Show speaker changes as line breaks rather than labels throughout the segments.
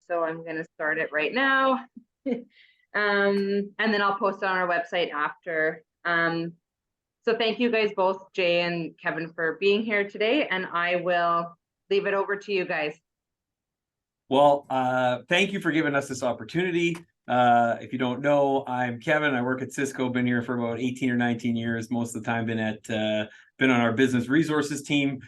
So I'm going to start it right now. And then I'll post it on our website after. So thank you guys both, Jay and Kevin, for being here today. And I will leave it over to you guys.
Well, thank you for giving us this opportunity. If you don't know, I'm Kevin. I work at Sysco, been here for about 18 or 19 years. Most of the time been on our business resources team,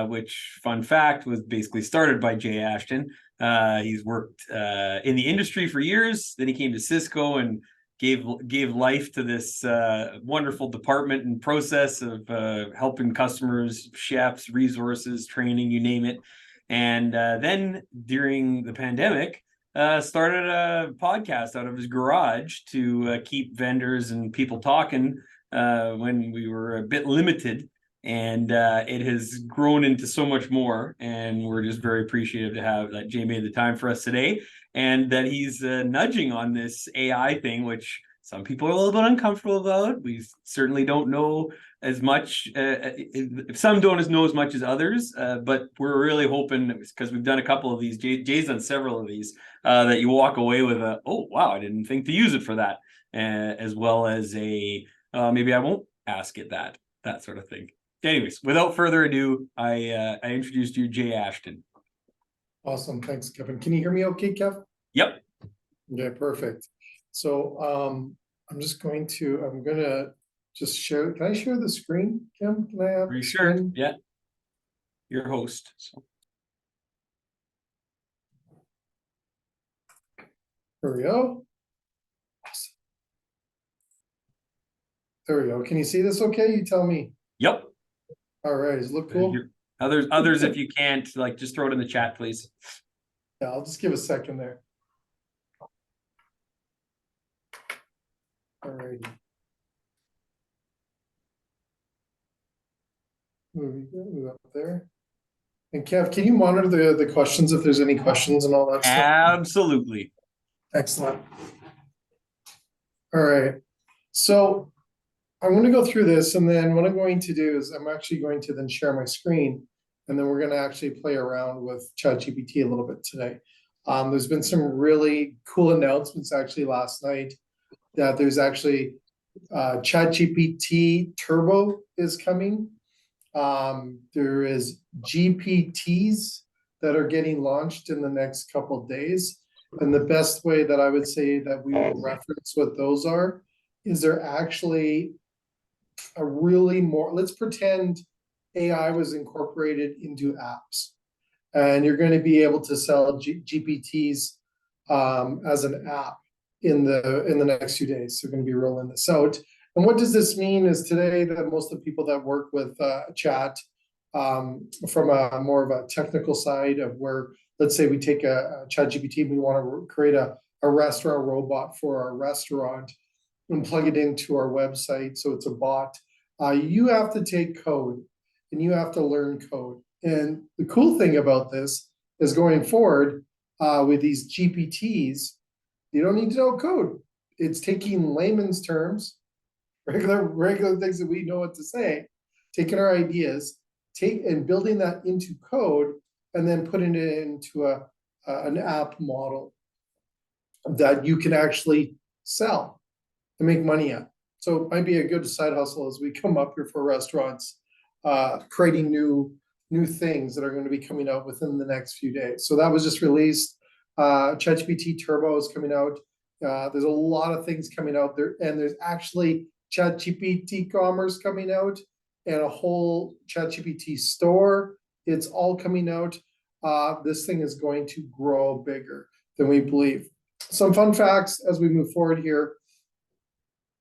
which, fun fact, was basically started by Jay Ashton. He's worked in the industry for years. Then he came to Sysco and gave life to this wonderful department and process of helping customers, chefs, resources, training, you name it. And then during the pandemic, started a podcast out of his garage to keep vendors and people talking when we were a bit limited. And it has grown into so much more. And we're just very appreciative to have that Jay made the time for us today, and that he's nudging on this AI thing, which some people are a little bit uncomfortable about. We certainly don't know as much. Some don't know as much as others, but we're really hoping, because we've done a couple of these, Jay's done several of these, that you walk away with a, oh, wow, I didn't think to use it for that, as well as a, maybe I won't ask it that sort of thing. Anyways, without further ado, I introduced you, Jay Ashton.
Awesome. Thanks, Kevin. Can you hear me okay, Kev?
Yep.
Yeah, perfect. So I'm gonna just share. Can I share the screen, Kim? Can I have?
Are you sure? Yeah. Your host. So.
There we go. Awesome. There we go. Can you see this okay? You tell me.
Yep.
All right. Does it look cool?
Others, if you can't, like, just throw it in the chat, please.
Yeah, I'll just give a second there. All righty. Move up there. And Kev, can you monitor the questions if there's any questions and all that stuff?
Absolutely.
Excellent. All right. So I'm going to go through this, and then what I'm going to do is I'm actually going to then share my screen, and then we're going to actually play around with ChatGPT a little bit today. There's been some really cool announcements actually last night that there's actually ChatGPT Turbo is coming. There is GPTs that are getting launched in the next couple of days. And the best way that I would say that we will reference what those are is they're actually a really more, let's pretend AI was incorporated into apps, and you're going to be able to sell GPTs as an app in the next few days. So we're going to be rolling this out. And what does this mean is today that most of the people that work with chat from a more of a technical side of where, let's say we take a ChatGPT, we want to create a restaurant robot for our restaurant and plug it into our website so it's a bot. You have to take code and you have to learn code. And the cool thing about this is going forward with these GPTs, you don't need to know code. It's taking layman's terms, regular things that we know what to say, taking our ideas, and building that into code, and then putting it into an app model that you can actually sell and make money at. So it might be a good side hustle as we come up here for restaurants, creating new things that are going to be coming out within the next few days. So that was just released. ChatGPT Turbo is coming out. There's a lot of things coming out there, and there's actually ChatGPT Commerce coming out and a whole ChatGPT store. It's all coming out. This thing is going to grow bigger than we believe. Some fun facts as we move forward here.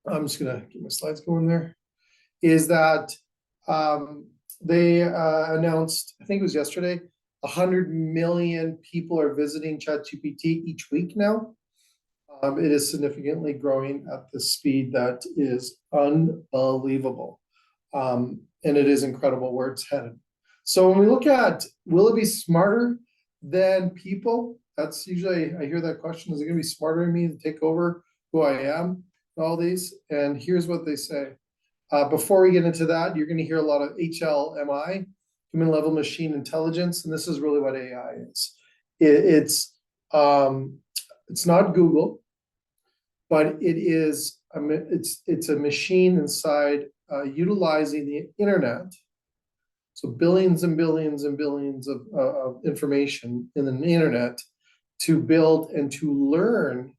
I'm just going to get my slides going there. Is that they announced, I think it was yesterday, 100 million people are visiting ChatGPT each week now. It is significantly growing at the speed that is unbelievable. And it is incredible where it's headed. So when we look at, will it be smarter than people? That's usually, I hear that question, is it going to be smarter than me to take over who I am? All these, and here's what they say. Before we get into that, you're going to hear a lot of HLMI, human level machine intelligence, and this is really what AI is. It's It's not Google, but it is it's a machine inside utilizing the internet. So billions and billions and billions of information in the internet to build and to learn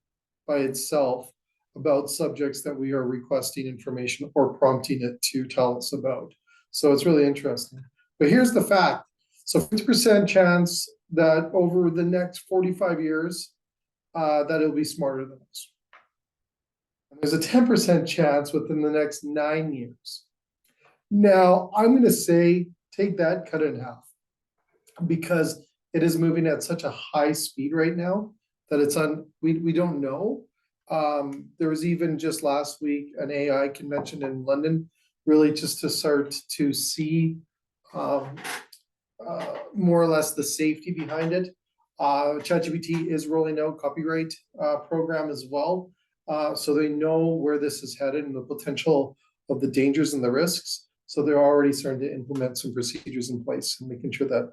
by itself about subjects that we are requesting information or prompting it to tell us about. So it's really interesting. But here's the fact. So 50% chance that over the next 45 years, that it'll be smarter than us. And there's a 10% chance within the next 9 years. Now, I'm going to say, take that, cut it in half, because it is moving at such a high speed right now that it's we don't know. There was even just last week an AI convention in London, really just to start to see more or less the safety behind it. ChatGPT is rolling out copyright program as well. So they know where this is headed and the potential of the dangers and the risks. So they're already starting to implement some procedures in place and making sure that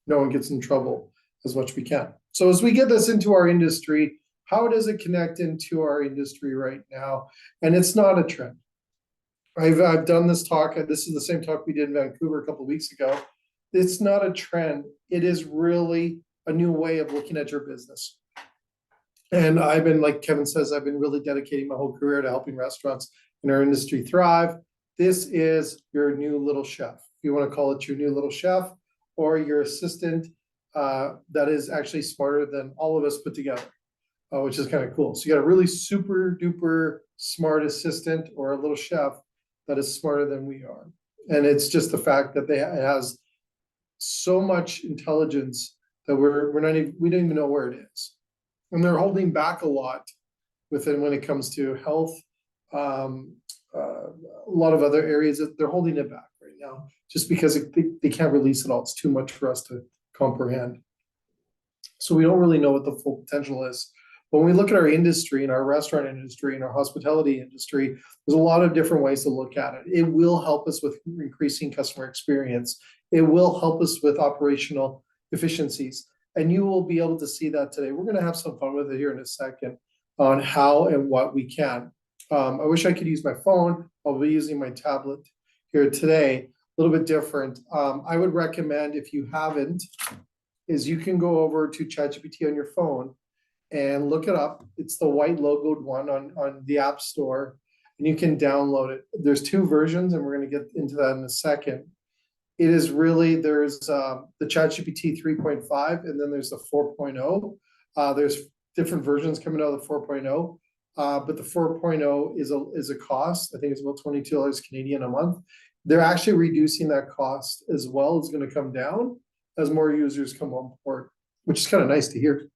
no one gets in trouble as much as we can. So as we get this into our industry, how does it connect into our industry right now? And it's not a trend. I've done this talk, and this is the same talk we did in Vancouver a couple of weeks ago. It's not a trend. It is really a new way of looking at your business. And I've been, like Kevin says, I've been really dedicating my whole career to helping restaurants in our industry thrive. This is your new little chef. If you want to call it your new little chef or your assistant that is actually smarter than all of us put together, which is kind of cool. So you got a really super duper smart assistant or a little chef that is smarter than we are. And it's just the fact that it has so much intelligence that we don't even know where it is. And they're holding back a lot within when it comes to health, a lot of other areas that they're holding it back right now, just because they can't release it all. It's too much for us to comprehend. So we don't really know what the full potential is. When we look at our industry and our restaurant industry and our hospitality industry, there's a lot of different ways to look at it. It will help us with increasing customer experience. It will help us with operational efficiencies. And you will be able to see that today. We're going to have some fun with it here in a second on how and what we can. I wish I could use my phone. I'll be using my tablet here today, a little bit different. I would recommend, if you haven't, is you can go over to ChatGPT on your phone and look it up. It's the white logoed one on the App Store, and you can download it. There's 2 versions, and we're going to get into that in a second. It is really, there's the ChatGPT 3.5, and then there's the 4.0. There's different versions coming out of the 4.0, but the 4.0 is a cost. I think it's about $22 Canadian a month. They're actually reducing that cost as well. It's going to come down as more users come on board, which is kind of nice to hear.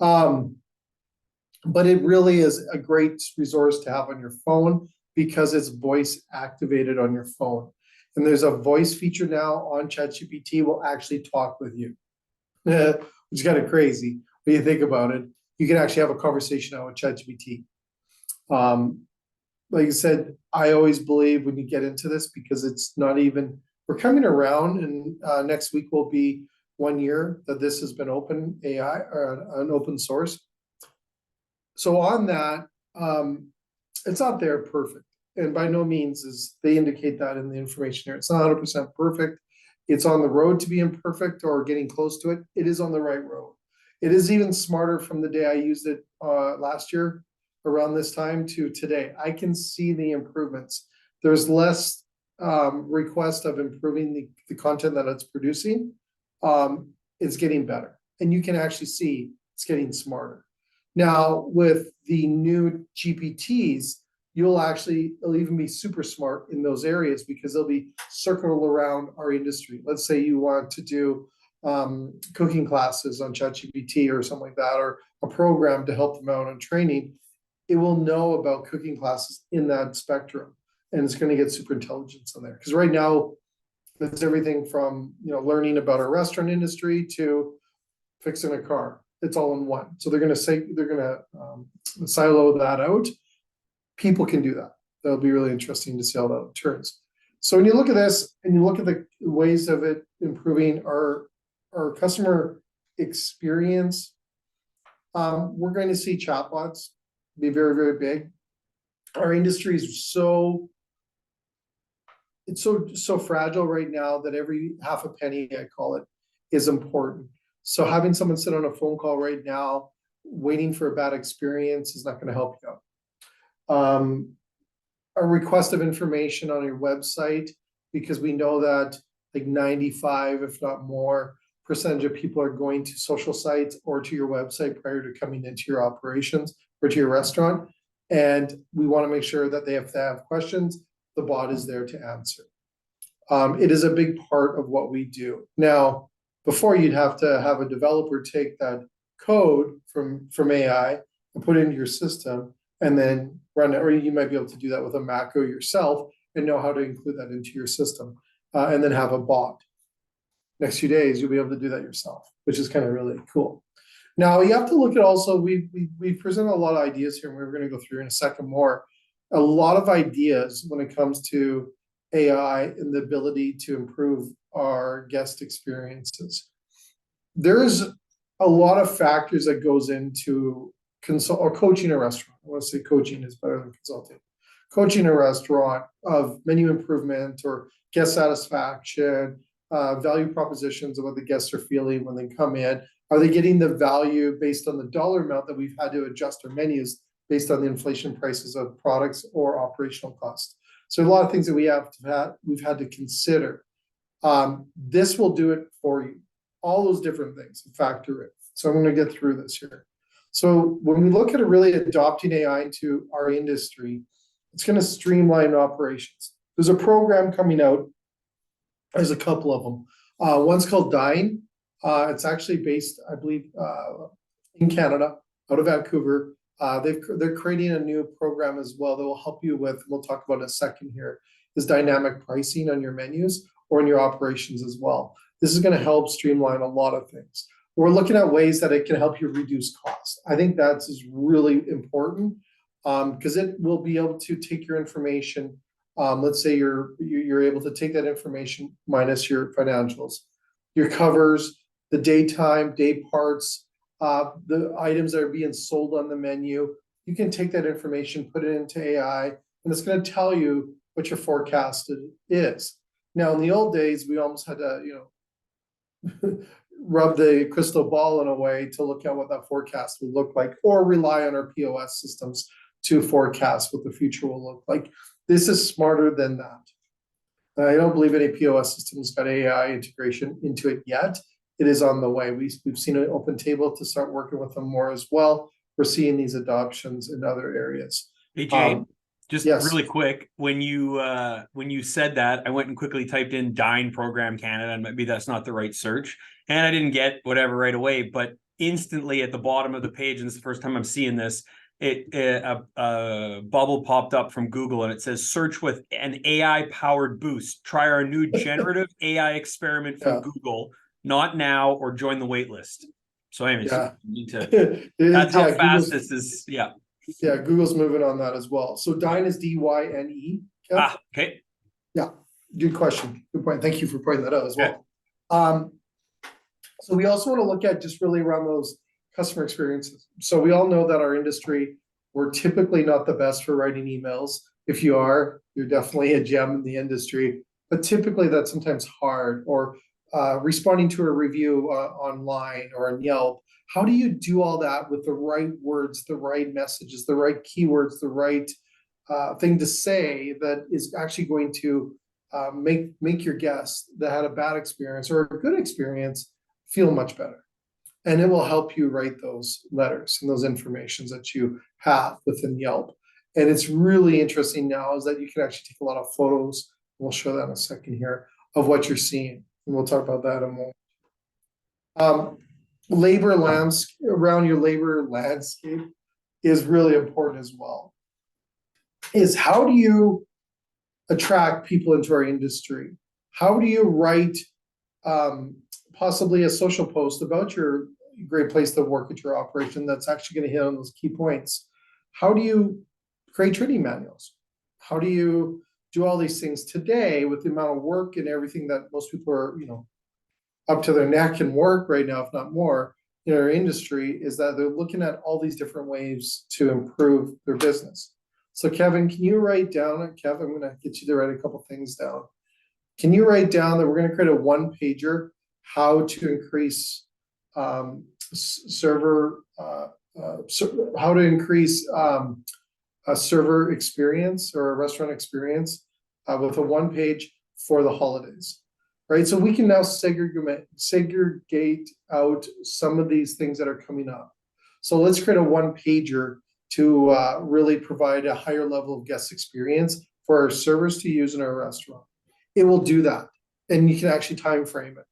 But it really is a great resource to have on your phone because it's voice activated on your phone. And there's a voice feature now on ChatGPT will actually talk with you, which is kind of crazy when you think about it. You can actually have a conversation now with ChatGPT. Like I said, I always believe when you get into this, because it's not even, we're coming around, and next week will be 1 year that this has been open AI or an open source. So on that, it's not there perfect. And by no means is they indicate that in the information here. It's not 100% perfect. It's on the road to being perfect or getting close to it. It is on the right road. It is even smarter from the day I used it last year around this time to today. I can see the improvements. There's less request of improving the content that it's producing. It's getting better. And you can actually see it's getting smarter. Now, with the new GPTs, it'll even be super smart in those areas because they'll be circled around our industry. Let's say you want to do cooking classes on ChatGPT or something like that, or a program to help them out on training. It will know about cooking classes in that spectrum, and it's going to get super intelligence on there. Because right now, it's everything from learning about our restaurant industry to fixing a car. It's all in one. So they're going to silo that out. People can do that. That'll be really interesting to see how that turns. So when you look at this and you look at the ways of it improving our customer experience, We're going to see chatbots be very, very big. Our industry is so fragile right now that every half a penny, I call it, is important. So having someone sit on a phone call right now, waiting for a bad experience, is not going to help you out. A request of information on your website, because we know that like 95, if not more, percentage of people are going to social sites or to your website prior to coming into your operations or to your restaurant. And we want to make sure that if they have questions, the bot is there to answer. It is a big part of what we do. Now, before, you'd have to have a developer take that code from AI and put it into your system and then run it, or you might be able to do that with a macro yourself and know how to include that into your system, and then have a bot. Next few days, you'll be able to do that yourself, which is kind of really cool. Now, you have to look at also, we presented a lot of ideas here, and we're going to go through in a second more. A lot of ideas when it comes to AI and the ability to improve our guest experiences. There's a lot of factors that goes into coaching a restaurant. I want to say coaching is better than consulting. Coaching a restaurant of menu improvement or guest satisfaction, value propositions of what the guests are feeling when they come in. Are they getting the value based on the dollar amount that we've had to adjust our menus based on the inflation prices of products or operational costs? So a lot of things that we've had to consider. This will do it for you. All those different things factor in. So I'm going to get through this here. So when we look at really adopting AI into our industry, it's going to streamline operations. There's a program coming out. There's a couple of them. One's called Dine. It's actually based, I believe, in Canada, out of Vancouver. They're creating a new program as well that will help you with, we'll talk about in a second here, is dynamic pricing on your menus or in your operations as well. This is going to help streamline a lot of things. We're looking at ways that it can help you reduce costs. I think that's really important, because it will be able to take your information. Let's say you're able to take that information minus your financials, your covers, the daytime, day parts, the items that are being sold on the menu. You can take that information, put it into AI, and it's going to tell you what your forecasted is. Now, in the old days, we almost had to, rub the crystal ball in a way to look at what that forecast would look like, or rely on our POS systems to forecast what the future will look like. This is smarter than that. I don't believe any POS system's got AI integration into it yet. It is on the way. We've seen an open table to start working with them more as well. We're seeing these adoptions in other areas.
Hey, Jay, just
yes.
really quick, when you said that, I went and quickly typed in Dine Program Canada, and maybe that's not the right search, and I didn't get whatever right away, but instantly at the bottom of the page, and this is the first time I'm seeing this, a bubble popped up from Google, and it says, search with an AI-powered boost. Try our new generative AI experiment from Google. Not now, or join the wait list. So anyways, you need to, that's how fast this is. Yeah,
Google's moving on that as well. So Dine is D-Y-N-E.
Okay.
Yeah, good question. Good point. Thank you for pointing that out as well. So we also want to look at just really around those customer experiences. So we all know that our industry, we're typically not the best for writing emails. If you are, you're definitely a gem in the industry, but typically that's sometimes hard, or responding to a review online or on Yelp. How do you do all that with the right words, the right messages, the right keywords, the right thing to say that is actually going to make your guests that had a bad experience or a good experience feel much better? And it will help you write those letters and those informations that you have within Yelp. And it's really interesting now is that you can actually take a lot of photos. We'll show that in a second here of what you're seeing. And we'll talk about that in a moment. Labor landscape, around your labor landscape is really important as well. Is how do you attract people into our industry? How do you write possibly a social post about your great place to work at your operation that's actually going to hit on those key points? How do you create training manuals? How do you do all these things today with the amount of work and everything that most people are, up to their neck in work right now, if not more? in our industry is that they're looking at all these different ways to improve their business. So Kevin, can you write down, Kevin, I'm gonna get you to write a couple things down. Can you write down that we're gonna create a one pager, how to increase how to increase a server experience or a restaurant experience with a one page for the holidays, right? So we can now segregate out some of these things that are coming up. So let's create a one pager to really provide a higher level of guest experience for our servers to use in our restaurant. It will do that. And you can actually time frame it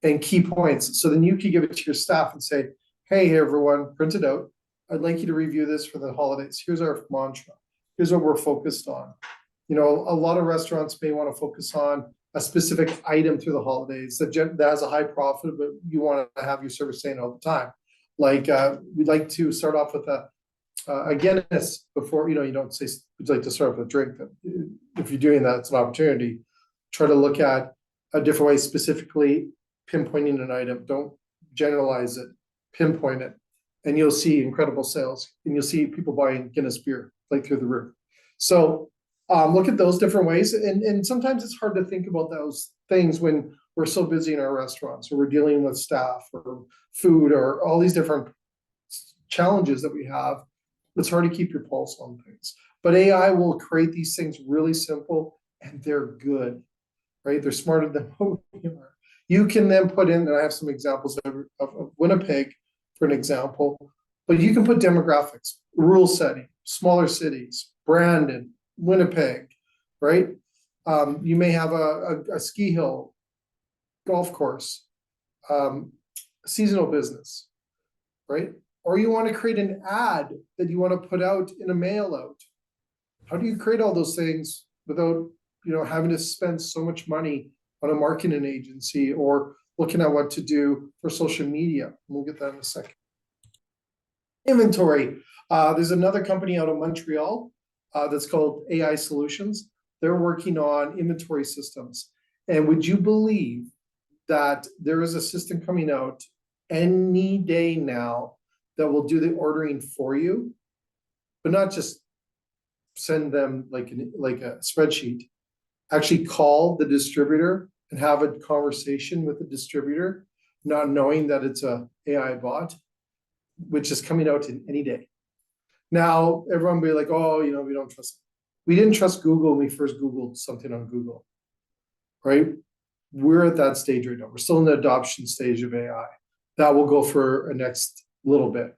and key points. So then you can give it to your staff and say, hey, everyone, print it out. I'd like you to review this for the holidays. Here's our mantra. Here's what we're focused on. You know, a lot of restaurants may want to focus on a specific item through the holidays that has a high profit, but you want to have your service saying all the time. Like we'd like to start off with a Guinness before, you don't say we'd like to start with a drink. If you're doing that, it's an opportunity. Try to look at a different way, specifically pinpointing an item. Don't generalize it, pinpoint it, and you'll see incredible sales, and you'll see people buying Guinness beer like through the roof. So look at those different ways, and sometimes it's hard to think about those things when we're so busy in our restaurants, or we're dealing with staff or food or all these different challenges that we have. It's hard to keep your pulse on things, but AI will create these things really simple, and they're good, right? They're smarter than we are. You can then put in, and I have some examples of Winnipeg for an example, but you can put demographics, rural setting, smaller cities, Brandon, Winnipeg, right? You may have a ski hill, golf course, seasonal business, right? Or you want to create an ad that you want to put out in a mail out. How do you create all those things without, having to spend so much money on a marketing agency or looking at what to do for social media? We'll get that in a second. Inventory. There's another company out of Montreal that's called AI Solutions. They're working on inventory systems. And would you believe that there is a system coming out any day now that will do the ordering for you, but not just send them like a spreadsheet. Actually call the distributor and have a conversation with the distributor, not knowing that it's a AI bot, which is coming out in any day. Now, everyone will be like, oh, we don't trust it. We didn't trust Google when we first Googled something on Google, right? We're at that stage right now. We're still in the adoption stage of AI. That will go for a next little bit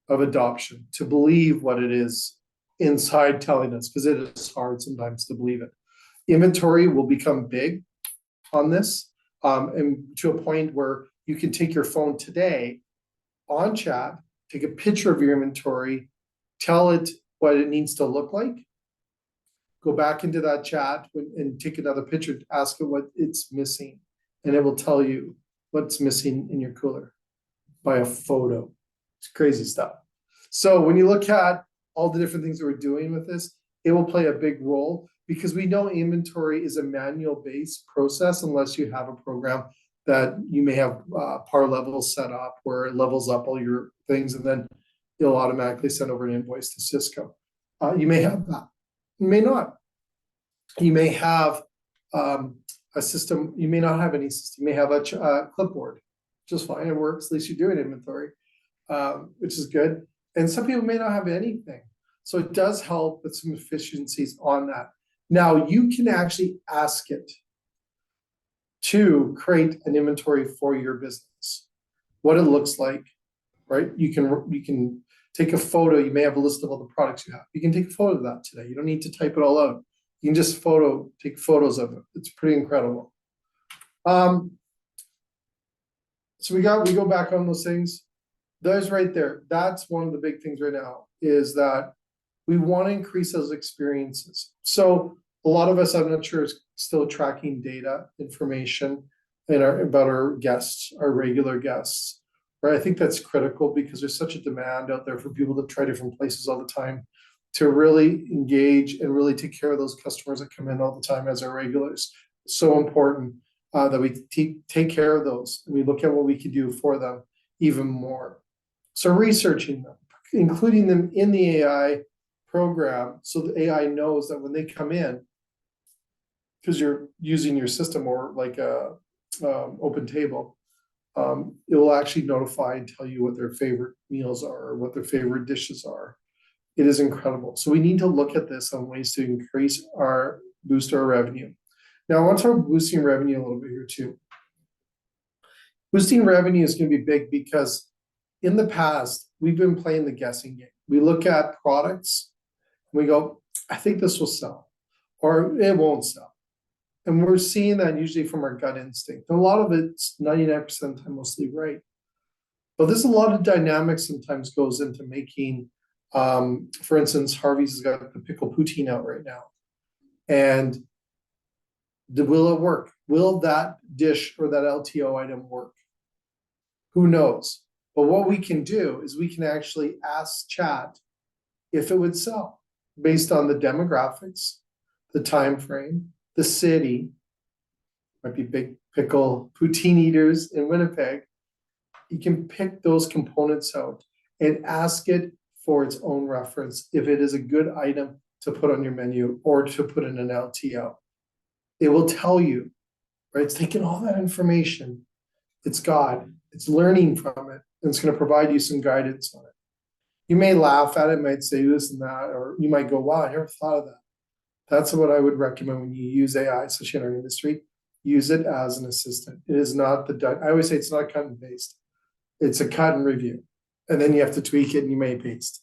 of adoption to believe what it is inside telling us, because it is hard sometimes to believe it. Inventory will become big on this, and to a point where you can take your phone today on chat, take a picture of your inventory, tell it what it needs to look like, go back into that chat and take another picture, ask it what it's missing, and it will tell you what's missing in your cooler by a photo. It's crazy stuff. So when you look at all the different things that we're doing with this, it will play a big role, because we know inventory is a manual-based process unless you have a program that you may have par levels set up where it levels up all your things, and then it'll automatically send over an invoice to Sysco. You may have that. You may not. You may have a system. You may not have any system. You may have a clipboard, which is fine. It works. At least you're doing inventory, which is good. And some people may not have anything. So it does help with some efficiencies on that. Now you can actually ask it to create an inventory for your business, what it looks like, right? You can take a photo. You may have a list of all the products you have. You can take a photo of that today. You don't need to type it all out. You can just take photos of it. It's pretty incredible. So we go back on those things. Those right there. That's one of the big things right now, is that we want to increase those experiences. So a lot of us, I'm not sure, is still tracking data information about our guests, our regular guests, right? I think that's critical, because there's such a demand out there for people to try different places all the time, to really engage and really take care of those customers that come in all the time as our regulars. So important that we take care of those, and we look at what we can do for them, even more. So researching them, including them in the AI program, so the AI knows that when they come in, because you're using your system or like a open table, it will actually notify and tell you what their favorite meals are, or what their favorite dishes are. It is incredible. So we need to look at this on ways to boost our revenue. Now I want to talk boosting revenue a little bit here too. Boosting revenue is going to be big because in the past, we've been playing the guessing game. We look at products, we go, I think this will sell, or it won't sell. And we're seeing that usually from our gut instinct. And a lot of it's 99% of the time mostly right. But there's a lot of dynamics sometimes goes into making, for instance, Harvey's has got the pickle poutine out right now. And will it work? Will that dish or that LTO item work? Who knows? But what we can do is we can actually ask chat if it would sell based on the demographics, the time frame, the city. Might be big pickle poutine eaters in Winnipeg. You can pick those components out and ask it for its own reference if it is a good item to put on your menu or to put in an LTO. It will tell you, right? It's taking all that information. It's God. It's learning from it, and it's going to provide you some guidance on it. You may laugh at it, might say this and that, or you might go, wow, I never thought of that. That's what I would recommend when you use AI, especially in our industry. Use it as an assistant. It is not I always say it's not cut and paste. It's a cut and review. And then you have to tweak it and you may paste,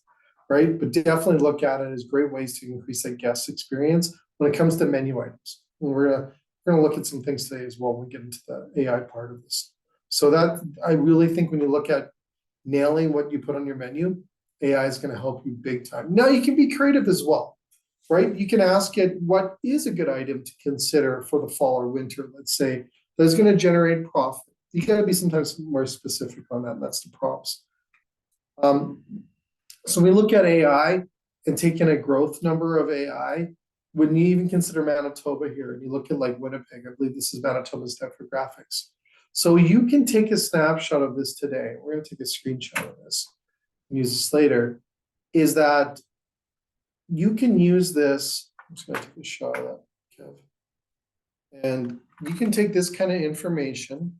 right? But definitely look at it as great ways to increase that guest experience when it comes to menu items. And we're gonna look at some things today as well when we get into the AI part of this. So that, I really think when you look at nailing what you put on your menu, AI is going to help you big time. Now you can be creative as well, right? You can ask it what is a good item to consider for the fall or winter, let's say, that's going to generate profit. You got to be sometimes more specific on that, and that's the prompts. So we look at AI and taking a growth number of AI. When you even consider Manitoba here, and you look at like Winnipeg, I believe this is Manitoba's demographics. So you can take a snapshot of this today. We're going to take a screenshot of this and use this later. Is that you can use this. I'm just going to take a shot of that, Kev. And you can take this kind of information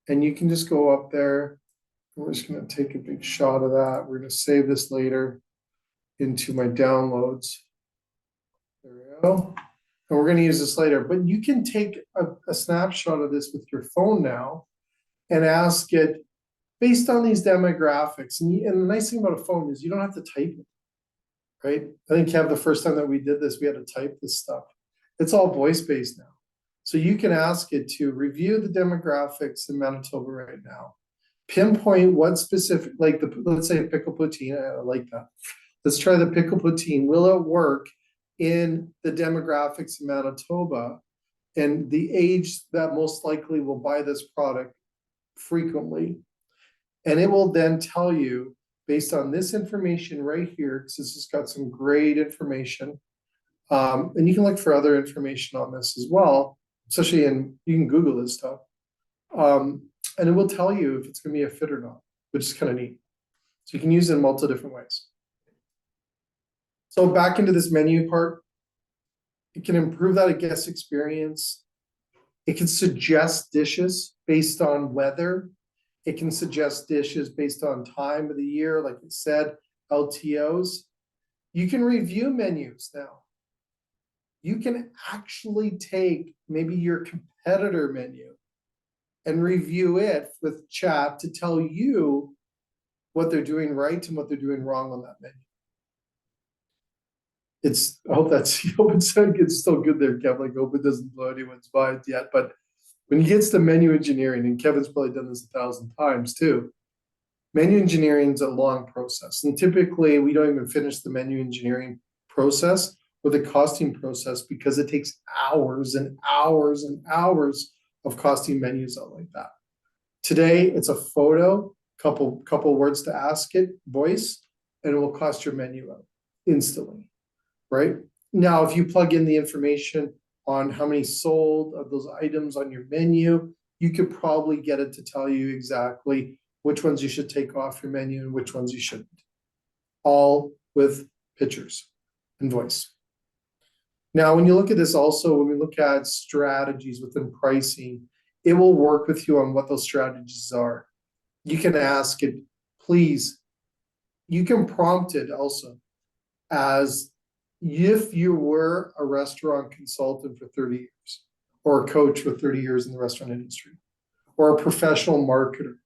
and you can just go up there. We're just going to take a big shot of that. We're going to save this later into my downloads. There we go. And we're going to use this later, but you can take a snapshot of this with your phone now and ask it based on these demographics. And the nice thing about a phone is you don't have to type it, right? I think, Kev, the first time that we did this, we had to type this stuff. It's all voice-based now. So you can ask it to review the demographics in Manitoba right now. Pinpoint what specific, like let's say a pickle poutine, I like that. Let's try the pickle poutine. Will it work in the demographics in Manitoba and the age that most likely will buy this product frequently? And it will then tell you based on this information right here, because this has got some great information. And you can look for other information on this as well, especially you can Google this stuff. And it will tell you if it's going to be a fit or not, which is kind of neat. So you can use it in multiple different ways. So back into this menu part, it can improve that guest experience. It can suggest dishes based on weather. It can suggest dishes based on time of the year, like it said, LTOs. You can review menus now. You can actually take maybe your competitor menu and review it with chat to tell you what they're doing right and what they're doing wrong on that menu. I hope it's still good there, Kevin. I hope it doesn't blow anyone's mind yet. But when you get to menu engineering, and Kevin's probably done this 1,000 times too, menu engineering is a long process. And typically we don't even finish the menu engineering process or the costing process because it takes hours and hours and hours of costing menus out like that. Today, it's a photo, couple words to ask it, voice, and it will cost your menu out instantly. Right? Now, if you plug in the information on how many sold of those items on your menu, you could probably get it to tell you exactly which ones you should take off your menu and which ones you shouldn't. All with pictures and voice. Now, when you look at this also, when we look at strategies within pricing, it will work with you on what those strategies are. You can ask it, please. You can prompt it also as if you were a restaurant consultant for 30 years, or a coach for 30 years in the restaurant industry, or a professional marketer.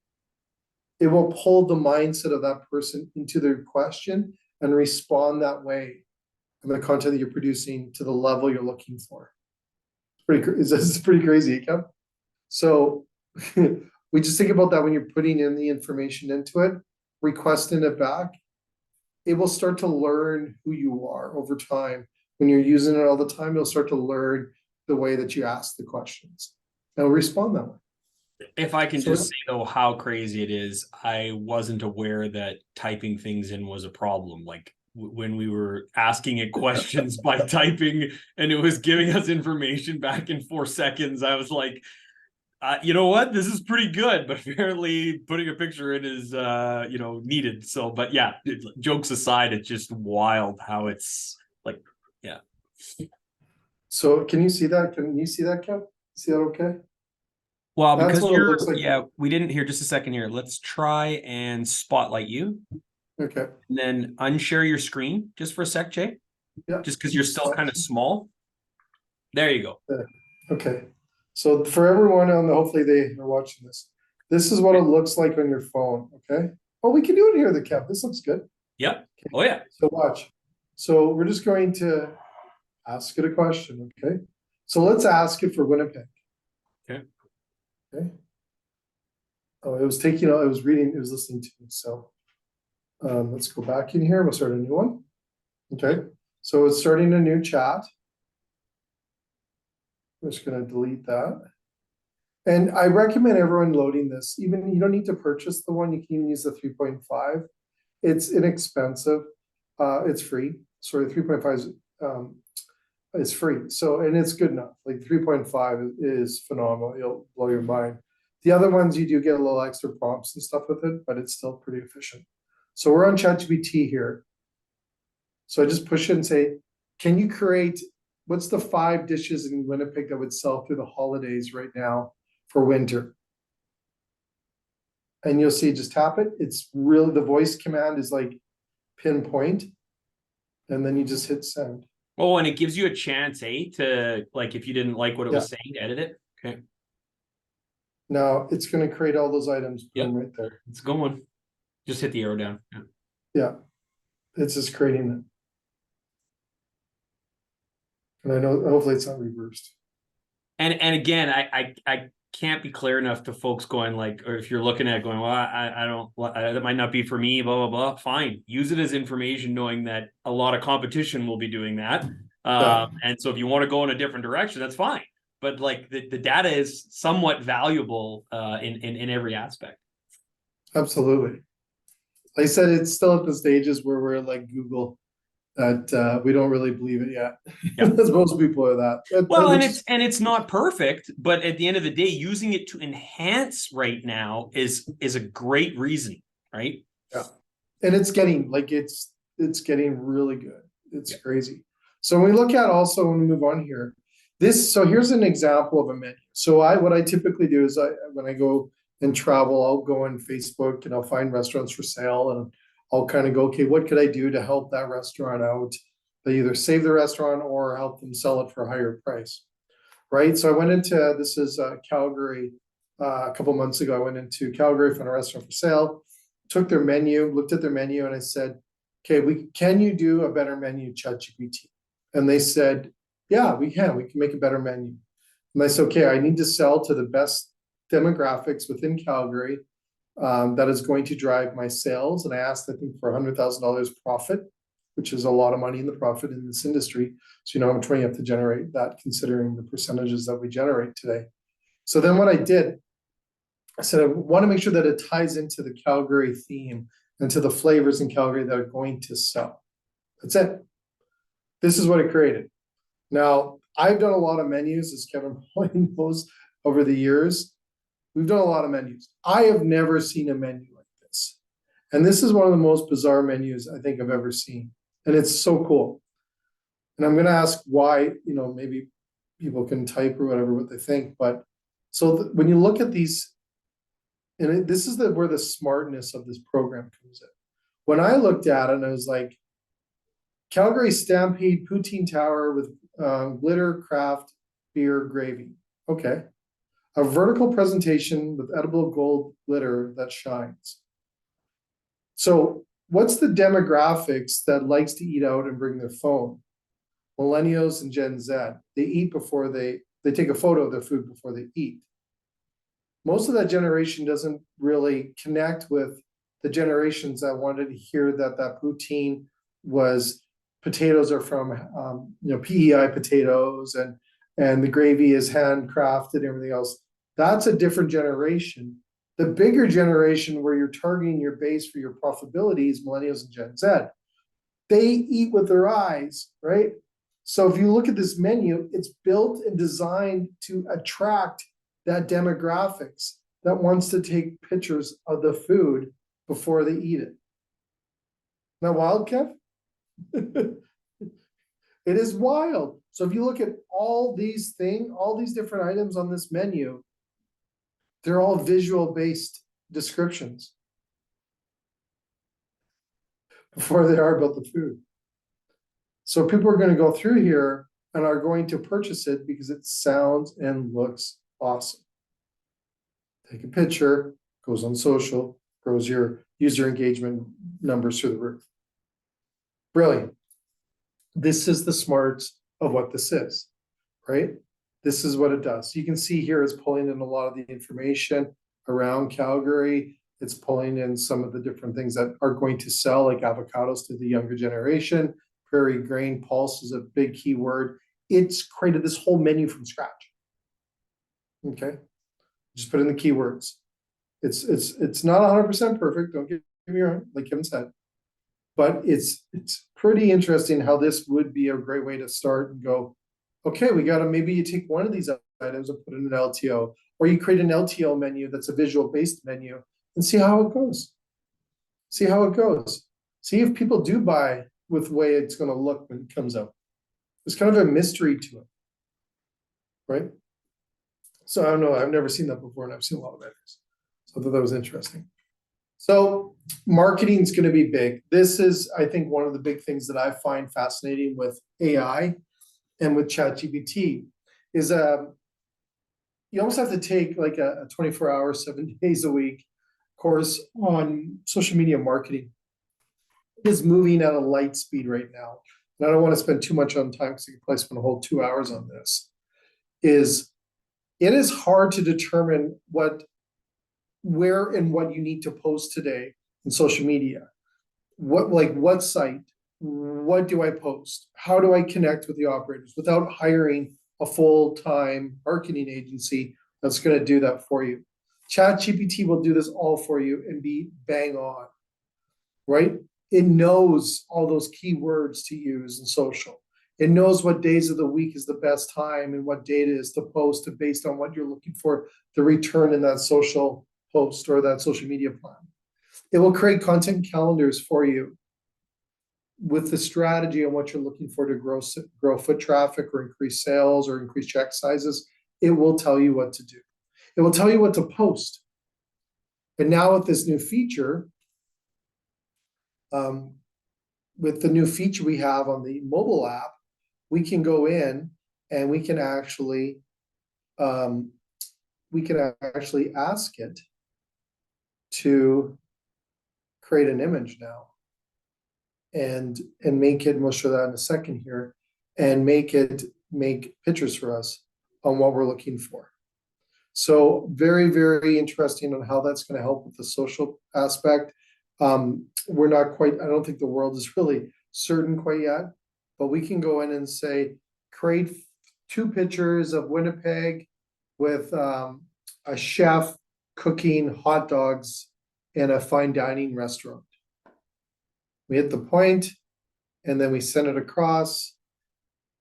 It will pull the mindset of that person into their question and respond that way in the content that you're producing to the level you're looking for. It's pretty crazy, Kev. So we just think about that when you're putting in the information into it, requesting it back. It will start to learn who you are over time. When you're using it all the time, you'll start to learn the way that you ask the questions. And it'll respond that way.
If I can just say though how crazy it is, I wasn't aware that typing things in was a problem. Like when we were asking it questions by typing and it was giving us information back in 4 seconds, I was like, you know what, this is pretty good, but apparently putting a picture in is needed. So, but yeah, jokes aside, it's just wild how it's like, yeah.
So can you see that? Can you see that, Kev? See that okay?
Well,
That's
because
what it looks like.
yeah, we didn't hear just a second here. Let's try and spotlight you.
Okay.
And then unshare your screen just for a sec, Jay.
Yeah.
Just because you're still kind of small. There you go.
Okay. So for everyone on the, hopefully they are watching this. This is what it looks like on your phone. Okay. Oh, we can do it here, the Kev. This looks good.
Yep. Oh yeah.
So watch. So we're just going to ask it a question. Okay. So let's ask it for Winnipeg.
Okay.
Okay. Oh, it was taking, it was reading, it was listening to me. So let's go back in here. We'll start a new one. Okay. So it's starting a new chat. I'm just going to delete that. And I recommend everyone loading this. Even you don't need to purchase the one. You can even use the 3.5. It's inexpensive. It's free. Sorry, 3.5 is free. So, and it's good enough. Like 3.5 is phenomenal. It'll blow your mind. The other ones, you do get a little extra prompts and stuff with it, but it's still pretty efficient. So we're on ChatGPT here. So I just push it and say, can you create, what's the 5 dishes in Winnipeg that would sell through the holidays right now for winter? And you'll see, just tap it. It's really, the voice command is like pinpoint. And then you just hit send.
Oh, and it gives you a chance, to like, if you didn't like what it was saying, to edit it. Okay.
Now it's going to create all those items right there.
It's going. Just hit the arrow down.
Yeah. It's just creating it. And I know, hopefully it's not reversed.
And again, I can't be clear enough to folks going like, or if you're looking at it going, well, I don't, that might not be for me, blah, blah, blah. Fine. Use it as information, knowing that a lot of competition will be doing that. And so if you want to go in a different direction, that's fine. But like the data is somewhat valuable in every aspect.
Absolutely. Like I said, it's still at the stages where we're like Google, that we don't really believe it yet. As most people are that.
Well, and it's not perfect, but at the end of the day, using it to enhance right now is a great reason, right?
Yeah. And it's getting like it's getting really good. It's crazy. So when we look at also, when we move on here, so here's an example of a menu. So what I typically do is when I go and travel, I'll go on Facebook and I'll find restaurants for sale, and I'll kind of go, okay, what could I do to help that restaurant out? They either save the restaurant or help them sell it for a higher price, right? So I went into, this is Calgary, a couple months ago, I went into Calgary, found a restaurant for sale, took their menu, looked at their menu, and I said, okay, can you do a better menu, ChatGPT? And they said, yeah, we can make a better menu. And I said, okay, I need to sell to the best demographics within Calgary that is going to drive my sales. And I asked, I think, for $100,000 profit, which is a lot of money in the profit in this industry. So you know how much money you have to generate that, considering the percentages that we generate today. So then what I did, I said, I want to make sure that it ties into the Calgary theme and to the flavors in Calgary that are going to sell. That's it. This is what it created. Now, I've done a lot of menus, as Kevin knows, over the years. We've done a lot of menus. I have never seen a menu like And this is one of the most bizarre menus I think I've ever seen. And it's so cool. And I'm going to ask why, maybe people can type or whatever what they think. But so when you look at these, and this is where the smartness of this program comes in. When I looked at it, and I was like, Calgary Stampede Poutine Tower with glitter craft beer gravy. Okay. A vertical presentation with edible gold glitter that shines. So what's the demographics that likes to eat out and bring their phone? Millennials and Gen Z. They eat before they take a photo of their food before they eat. Most of that generation doesn't really connect with the generations that wanted to hear that poutine was potatoes are from PEI potatoes and the gravy is handcrafted and everything else. That's a different generation. The bigger generation where you're targeting your base for your profitability is millennials and Gen Z. They eat with their eyes, right? So if you look at this menu, it's built and designed to attract that demographics that wants to take pictures of the food before they eat it. Now, wild, Kev? It is wild. So if you look at all these different items on this menu, they're all visual-based descriptions before they are about the food. So people are going to go through here and are going to purchase it because it sounds and looks awesome. Take a picture, goes on social, grows your user engagement numbers through the roof. Brilliant. This is the smarts of what this is, right? This is what it does. You can see here it's pulling in a lot of the information around Calgary. It's pulling in some of the different things that are going to sell, like avocados to the younger generation. Prairie grain pulse is a big keyword. It's created this whole menu from scratch. Okay, just put in the keywords. It's not 100% perfect. Don't get me wrong, like Kevin said, but it's pretty interesting how this would be a great way to start and go. Okay, we got to maybe you take one of these items and put in an LTO, or you create an LTO menu that's a visual-based menu and see how it goes. See how it goes. See if people do buy with the way it's going to look when it comes out. There's kind of a mystery to it, right? So I don't know. I've never seen that before, and I've seen a lot of menus. So I thought that was interesting. So marketing is going to be big. This is, I think, one of the big things that I find fascinating with AI and with ChatGPT is you almost have to take like a 24-hour, 7 days a week course on social media marketing. It is moving at a light speed right now. And I don't want to spend too much on time because I could probably spend a whole 2 hours on this. It is hard to determine where and what you need to post today in social media. What site? What do I post? How do I connect with the operators without hiring a full-time marketing agency that's going to do that for you? ChatGPT will do this all for you and be bang on, right? It knows all those keywords to use in social. It knows what days of the week is the best time and what data is to post based on what you're looking for, the return in that social post or that social media plan. It will create content calendars for you with the strategy on what you're looking for to grow foot traffic or increase sales or increase check sizes. It will tell you what to do. It will tell you what to post. And now with this new feature, with the new feature we have on the mobile app, we can go in and we can actually ask it to create an image now and make it, and we'll show that in a second here, and make pictures for us on what we're looking for. So very, very interesting on how that's going to help with the social aspect. We're not quite, I don't think the world is really certain quite yet, but we can go in and say, create 2 pictures of Winnipeg with a chef cooking hot dogs in a fine dining restaurant. We hit the point and then we send it across.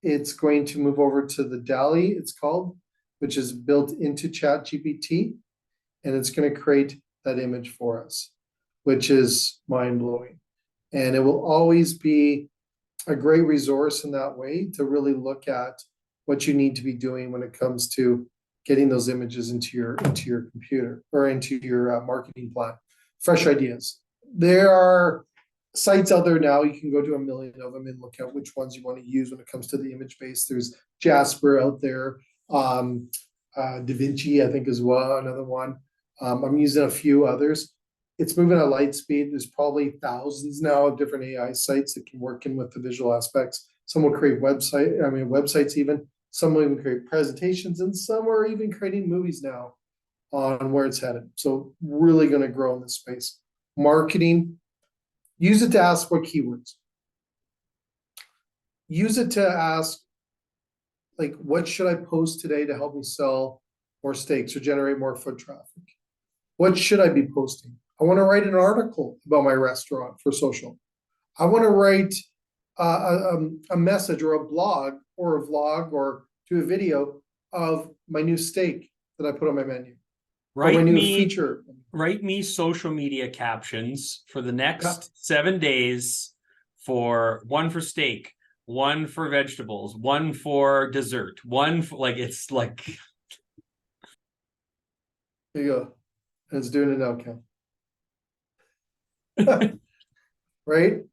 It's going to move over to the DALL-E, it's called, which is built into ChatGPT, and it's going to create that image for us. which is mind-blowing. And it will always be a great resource in that way to really look at what you need to be doing when it comes to getting those images into your computer or into your marketing plan. Fresh ideas. There are sites out there now. You can go to a million of them and look at which ones you want to use when it comes to the image base. There's Jasper out there, DaVinci, I think, as well, another one. I'm using a few others. It's moving at light speed. There's probably thousands now of different AI sites that can work in with the visual aspects. Some will create websites even. Some will even create presentations, and some are even creating movies now on where it's headed. So really going to grow in this space. Marketing, use it to ask what keywords. Use it to ask, like, what should I post today to help me sell more steaks or generate more foot traffic? What should I be posting? I want to write an article about my restaurant for social. I want to write a message or a blog or a vlog or do a video of my new steak that I put on my menu.
Write
me
social media captions for the next 7 days, for one for steak, one for vegetables, one for dessert, one for, like, it's like.
There you go. And it's doing it now, Ken. Right?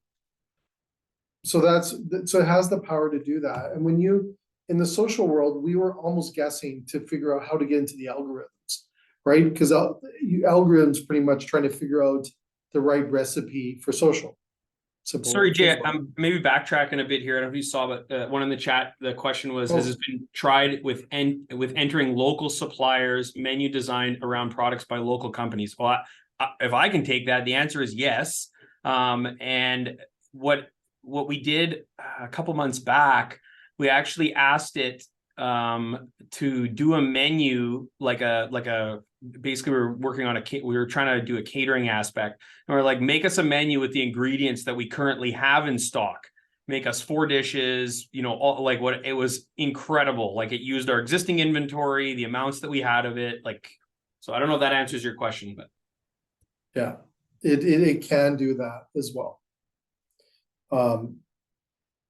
So it has the power to do that. And when in the social world, we were almost guessing to figure out how to get into the algorithms, right? Because algorithms pretty much trying to figure out the right recipe for social.
Simple. Sorry, Jay, I'm maybe backtracking a bit here. I don't know if you saw, but one in the chat, the question was, has this been tried with entering local suppliers, menu design around products by local companies? Well, if I can take that, the answer is yes. And what we did a couple months back, we actually asked it to do a menu, basically we were working on we were trying to do a catering aspect, and we're like, make us a menu with the ingredients that we currently have in stock. Make us 4 dishes, it was incredible. Like, it used our existing inventory, the amounts that we had of it. So I don't know if that answers your question, but
yeah, it can do that as well.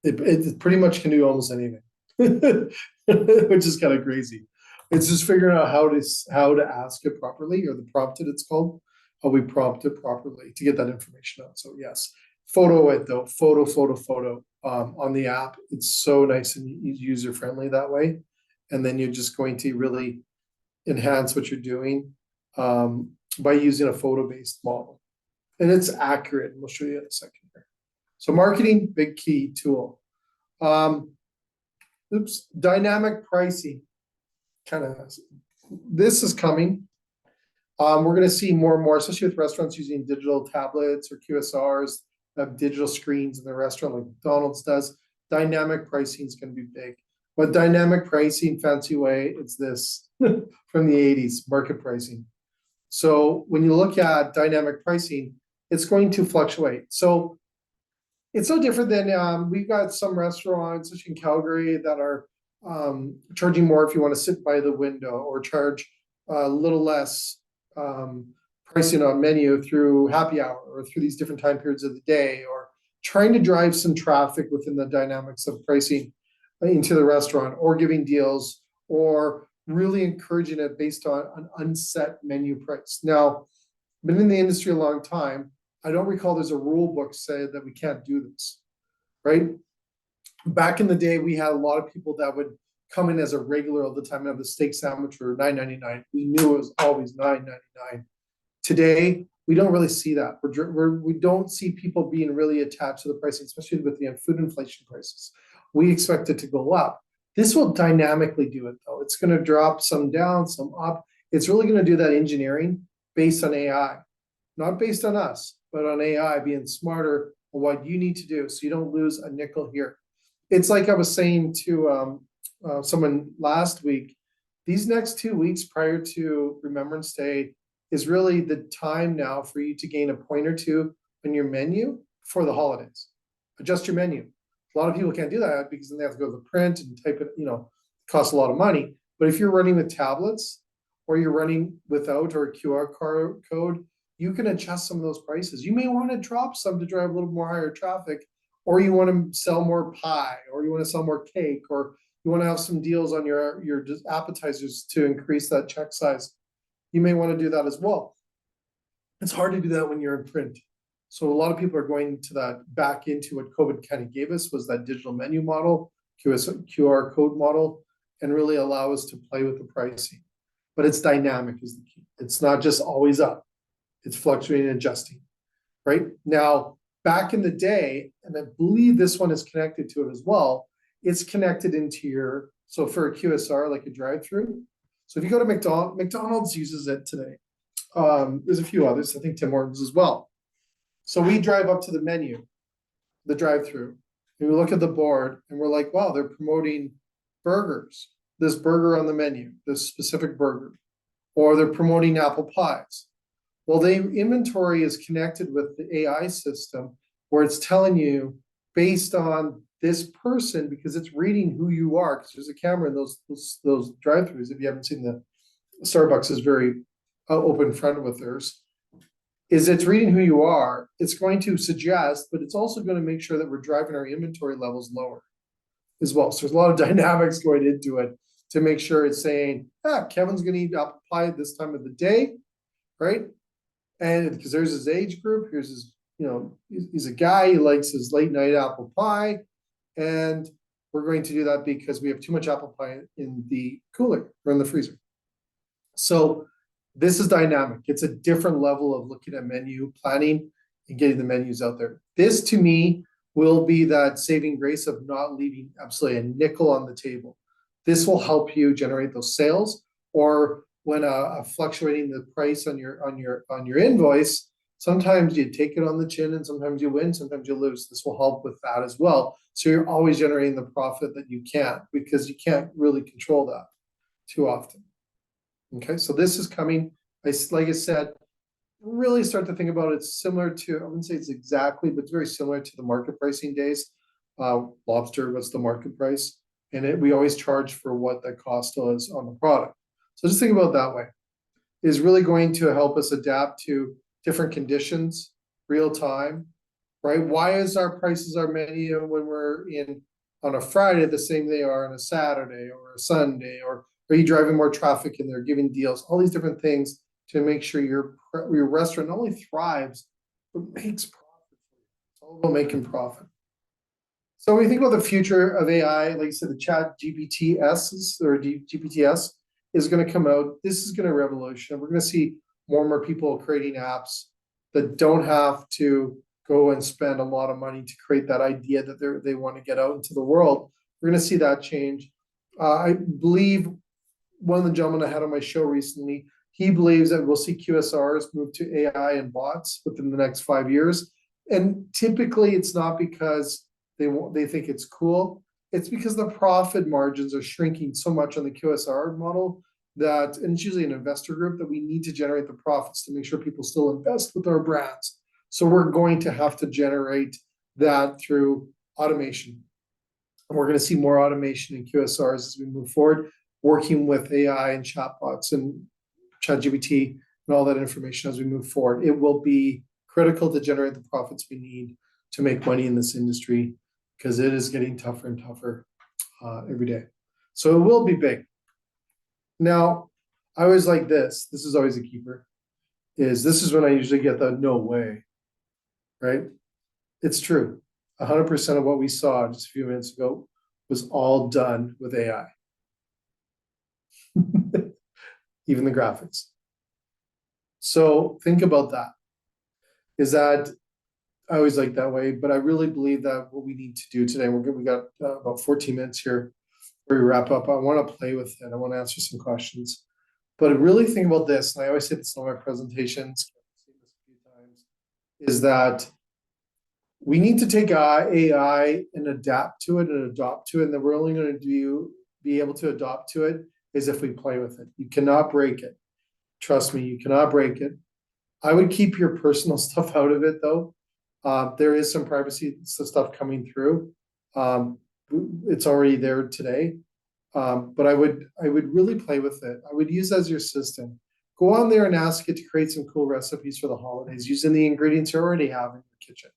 It pretty much can do almost anything, which is kind of crazy. It's just figuring out how to ask it properly, or the prompted, it's called, how we prompt it properly to get that information out. So yes, photo on the app. It's so nice and user friendly that way. And then you're just going to really enhance what you're doing by using a photo-based model, and it's accurate. And we'll show you in a second here. So marketing, big key tool. Dynamic pricing. This is coming. We're going to see more and more, especially with restaurants using digital tablets or QSRs, digital screens in the restaurant like McDonald's does. Dynamic pricing is going to be big. But dynamic pricing, fancy way, it's this from the 80s, market pricing. So when you look at dynamic pricing, it's going to fluctuate. So it's no different than we've got some restaurants, especially in Calgary, that are charging more if you want to sit by the window, or charge a little less pricing on menu through happy hour or through these different time periods of the day, or trying to drive some traffic within the dynamics of pricing into the restaurant, or giving deals, or really encouraging it based on an unset menu price. Now, I've been in the industry a long time. I don't recall there's a rule book said that we can't do this, right? Back in the day, we had a lot of people that would come in as a regular all the time and have the steak sandwich for $9.99. We knew it was always $9.99. Today, we don't really see that. We don't see people being really attached to the pricing, especially with the food inflation prices. We expect it to go up. This will dynamically do it, though. It's going to drop some down, some up. It's really going to do that engineering based on AI, not based on us, but on AI being smarter on what you need to do so you don't lose a nickel here. It's like I was saying to someone last week, these next 2 weeks prior to Remembrance Day is really the time now for you to gain a point or two on your menu for the holidays. Adjust your menu. A lot of people can't do that because then they have to go to the print and type it, it costs a lot of money. But if you're running with tablets, or you're running without, or a QR code, you can adjust some of those prices. You may want to drop some to drive a little more higher traffic, or you want to sell more pie, or you want to sell more cake, or you want to have some deals on your appetizers to increase that check size. You may want to do that as well. It's hard to do that when you're in print. So a lot of people are going to that, back into what COVID kind of gave us, was that digital menu model, QR code model, and really allow us to play with the pricing. But it's dynamic is the key. It's not just always up. It's fluctuating and adjusting, right? Now, back in the day, and I believe this one is connected to it as well, it's connected into your, so for a QSR, like a drive-through. So if you go to McDonald's uses it today. There's a few others, I think Tim Hortons as well. So we drive up to the menu, the drive-through, and we look at the board and we're like, wow, they're promoting burgers, this burger on the menu, this specific burger, or they're promoting apple pies. Well, the inventory is connected with the AI system where it's telling you based on this person, because it's reading who you are, because there's a camera in those drive-throughs. If you haven't seen, the Starbucks is very open front with theirs, is it's reading who you are. It's going to suggest, but it's also going to make sure that we're driving our inventory levels lower as well. So there's a lot of dynamics going into it to make sure it's saying, Kevin's going to eat apple pie at this time of the day, right? And because there's his age group, here's his, he's a guy, he likes his late night apple pie. And we're going to do that because we have too much apple pie in the cooler or in the freezer. So this is dynamic. It's a different level of looking at menu planning and getting the menus out there. This to me will be that saving grace of not leaving absolutely a nickel on the table. This will help you generate those sales, or when fluctuating the price on your invoice, sometimes you take it on the chin and sometimes you win, sometimes you lose. This will help with that as well. So you're always generating the profit that you can, because you can't really control that too often. Okay, so this is coming. Like I said, really start to think about it similar to, I wouldn't say it's exactly, but it's very similar to the market pricing days. Lobster, what's the market price? And we always charge for what the cost is on the product. So just think about it that way. Is really going to help us adapt to different conditions, real time, right? Why is our prices, our menu when we're in on a Friday the same they are on a Saturday or a Sunday? Or are you driving more traffic and they're giving deals? All these different things to make sure your restaurant not only thrives, but makes profit. It's all about making profit. So when you think about the future of AI, like you said, the chat GPTs or GPTs is going to come out. This is going to revolution. We're going to see more and more people creating apps that don't have to go and spend a lot of money to create that idea that they want to get out into the world. We're going to see that change. I believe one of the gentlemen I had on my show recently, he believes that we'll see QSRs move to AI and bots within the next 5 years. And typically it's not because they think it's cool. It's because the profit margins are shrinking so much on the QSR model that, and it's usually an investor group, that we need to generate the profits to make sure people still invest with our brands. So we're going to have to generate that through automation. And we're going to see more automation in QSRs as we move forward, working with AI and chatbots and ChatGPT and all that information as we move forward. It will be critical to generate the profits we need to make money in this industry, because it is getting tougher and tougher every day. So it will be big. Now, I always like this. This is always a keeper. This is when I usually get the no way, right? It's true. 100% of what we saw just a few minutes ago was all done with AI. Even the graphics. So think about that. Is that I always like that way, but I really believe that what we need to do today, we got about 14 minutes here where we wrap up. I want to play with it. I want to answer some questions, but really think about this. And I always say this in all my presentations, is that we need to take AI and adapt to it and adopt to it. And that we're only going to be able to adopt to it is if we play with it. You cannot break it. Trust me, you cannot break it. I would keep your personal stuff out of it though. There is some privacy stuff coming through. It's already there today. But I would really play with it. I would use it as your assistant. Go on there and ask it to create some cool recipes for the holidays using the ingredients you already have in your kitchen,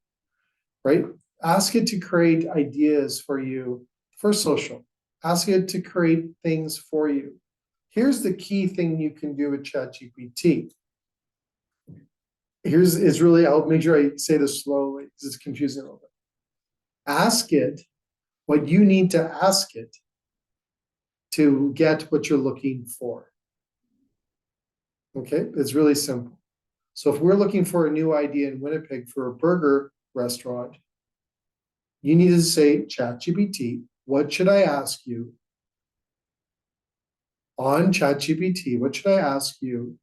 right? Ask it to create ideas for you for social. Ask it to create things for you. Here's the key thing you can do with ChatGPT. I'll make sure I say this slowly because it's confusing a little bit. Ask it what you need to ask it to get what you're looking for. Okay, it's really simple. So if we're looking for a new idea in Winnipeg for a burger restaurant, you need to say, ChatGPT, what should I ask you on ChatGPT? What should I ask you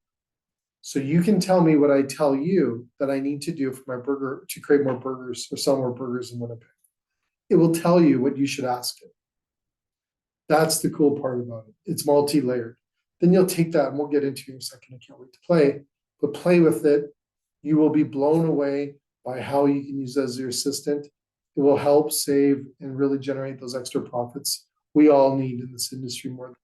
so you can tell me what I tell you that I need to do for my burger to create more burgers or sell more burgers in Winnipeg? It will tell you what you should ask it. That's the cool part about it. It's multi-layered. Then you'll take that, and we'll get into it in a second. I can't wait to play, but play with it. You will be blown away by how you can use it as your assistant. It will help save and really generate those extra profits we all need in this industry more.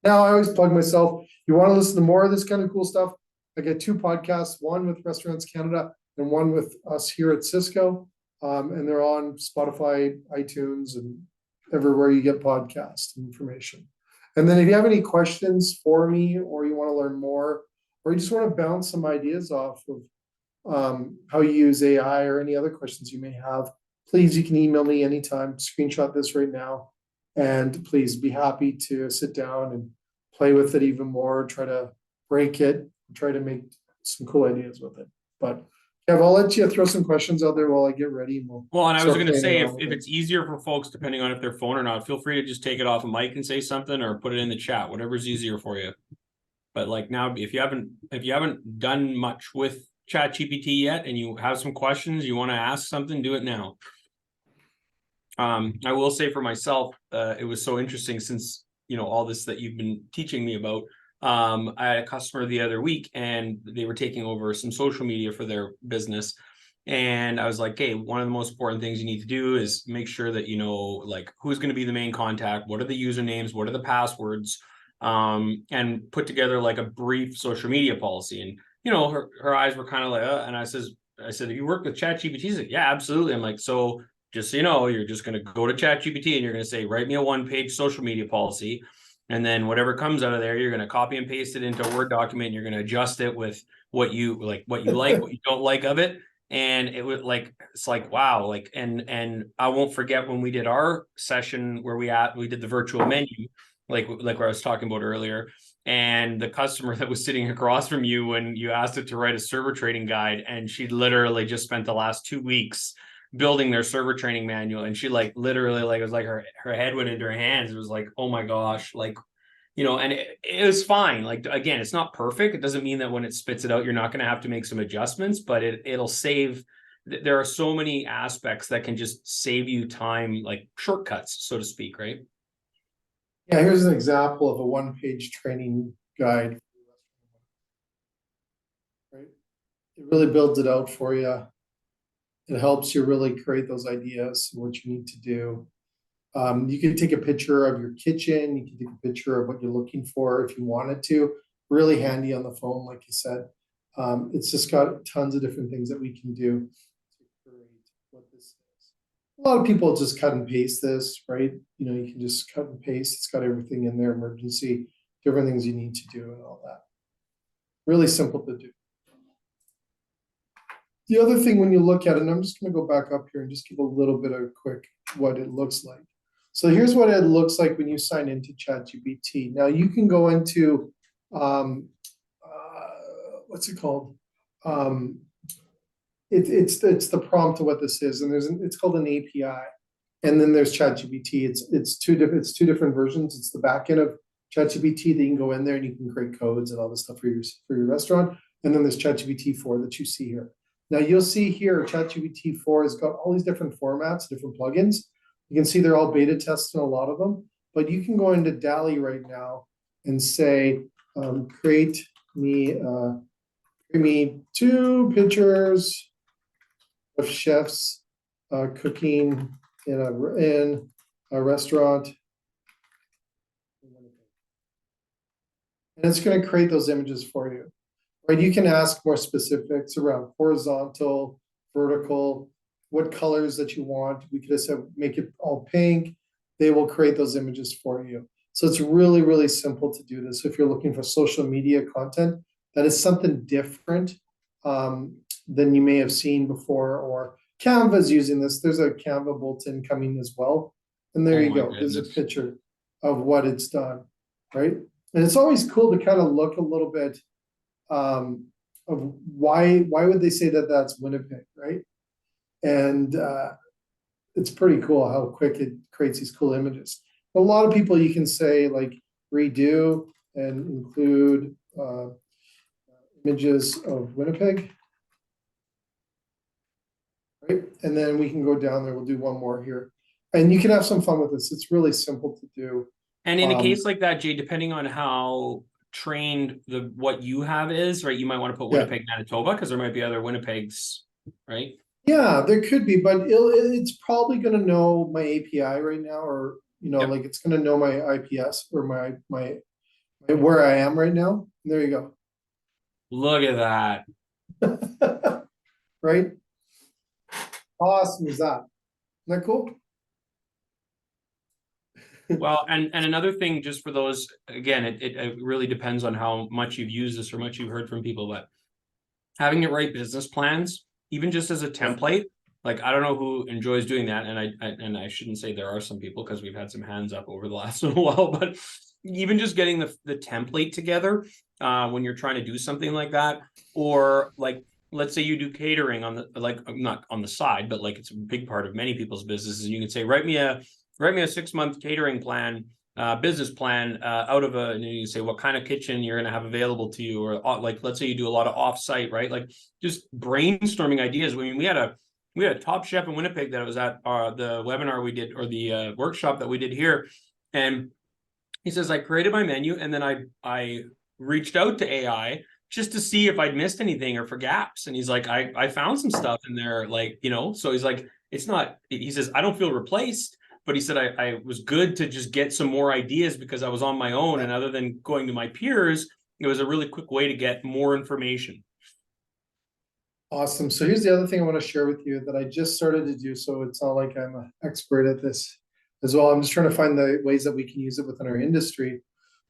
Now, I always plug myself. You want to listen to more of this kind of cool stuff? I get 2 podcasts, one with Restaurants Canada and one with us here at Sysco. And they're on Spotify, iTunes, and everywhere you get podcast information. And then if you have any questions for me, or you want to learn more, or you just want to bounce some ideas off of how you use AI or any other questions you may have, please, you can email me anytime. Screenshot this right now. And please be happy to sit down and play with it even more, try to break it, try to make some cool ideas with it. But Kev, I'll let you throw some questions out there while I get ready. And
Well, and I was going to say, if
if
it's easier for folks, depending on if they're phone or not, feel free to just take it off a mic and say something, or put it in the chat, whatever's easier for you. But like now, if you haven't done much with ChatGPT yet, and you have some questions, you want to ask something, do it now. I will say for myself, it was so interesting since, all this that you've been teaching me about. I had a customer the other week, and they were taking over some social media for their business. And I was like, hey, one of the most important things you need to do is make sure that you know, like, who's going to be the main contact, what are the usernames, what are the passwords, and put together like a brief social media policy. And, her eyes were kind of like, and I said, you work with ChatGPT? She's like, yeah, absolutely. I'm like, so just so you know, you're just going to go to ChatGPT and you're going to say, write me a 1-page social media policy. And then whatever comes out of there, you're going to copy and paste it into a Word document. And you're going to adjust it with what you like, what you don't like of it. And it was like, it's like, wow. Like, and I won't forget when we did our session where we did the virtual menu, like what I was talking about earlier. And the customer that was sitting across from you, when you asked it to write a server training guide, and she literally just spent the last 2 weeks building their server training manual. And she literally it was like her head went into her hands. It was like, oh my gosh, and it was fine. Like, again, it's not perfect. It doesn't mean that when it spits it out, you're not going to have to make some adjustments, but it'll save. There are so many aspects that can just save you time, like shortcuts, so to speak, right?
Yeah, here's an example of a 1-page training guide. Right? It really builds it out for you. It helps you really create those ideas, what you need to do. You can take a picture of your kitchen. You can take a picture of what you're looking for if you wanted to. Really handy on the phone, like you said. It's just got tons of different things that we can do to create what this is. A lot of people just cut and paste this, right? You can just cut and paste. It's got everything in there, emergency, different things you need to do and all that. Really simple to do. The other thing when you look at it, and I'm just going to go back up here and just give a little bit of quick what it looks like. So here's what it looks like when you sign into ChatGPT. Now you can go into, what's it called? It's the prompt of what this is, and it's called an API, and then there's ChatGPT. It's two different versions. It's the backend of ChatGPT that you can go in there and you can create codes and all this stuff for your restaurant, and then there's ChatGPT 4 that you see here. Now you'll see here ChatGPT 4 has got all these different formats, different plugins. You can see they're all beta tested, a lot of them, but you can go into DALL-E right now and say, create me 2 pictures of chefs cooking in a restaurant. And it's going to create those images for you, right? You can ask more specifics around horizontal, vertical, what colors that you want. We could have said, make it all pink. They will create those images for you. So it's really, really simple to do this. If you're looking for social media content, that is something different than you may have seen before, or Canva's using this. There's a Canva bulletin coming as well. And there
Oh
you
my
go. There's a
goodness.
picture of what it's done, right? And it's always cool to kind of look a little bit of why would they say that that's Winnipeg, right? And it's pretty cool how quick it creates these cool images. A lot of people you can say like redo and include images of Winnipeg, right? And then we can go down there. We'll do one more here, and you can have some fun with this. It's really simple to do.
And in a case like that, Jay, depending on how trained what you have is, right, you might want to put
Yeah.
Winnipeg, Manitoba, because there might be other Winnipegs, right?
Yeah, there could be, but it's probably going to know my API right now, or
Yep.
like it's going to know my IPS or my where I am right now. And there you go.
Look at that.
Right? Awesome is that? Isn't that cool?
Well, and another thing, just for those, again, it really depends on how much you've used this or much you've heard from people, but having it write business plans, even just as a template, like I don't know who enjoys doing that, and I shouldn't say there are some people because we've had some hands up over the last little while, but even just getting the template together when you're trying to do something like that, or like let's say you do catering on the like not on the side, but like it's a big part of many people's businesses, and you can say write me a 6-month catering plan, business plan out of and you say what kind of kitchen you're going to have available to you, or like let's say you do a lot of off-site, right? Like just brainstorming ideas. I mean, we had a top chef in Winnipeg that was at the webinar we did, or the workshop that we did here, and he says I created my menu and then I reached out to AI just to see if I'd missed anything or for gaps, and he's like I found some stuff in there, like so he's like it's not, he says I don't feel replaced, but he said I was good to just get some more ideas because I was on my own, and other than going to my peers, it was a really quick way to get more information.
Awesome. So here's the other thing I want to share with you that I just started to do. So it's not like I'm an expert at this as well. I'm just trying to find the ways that we can use it within our industry.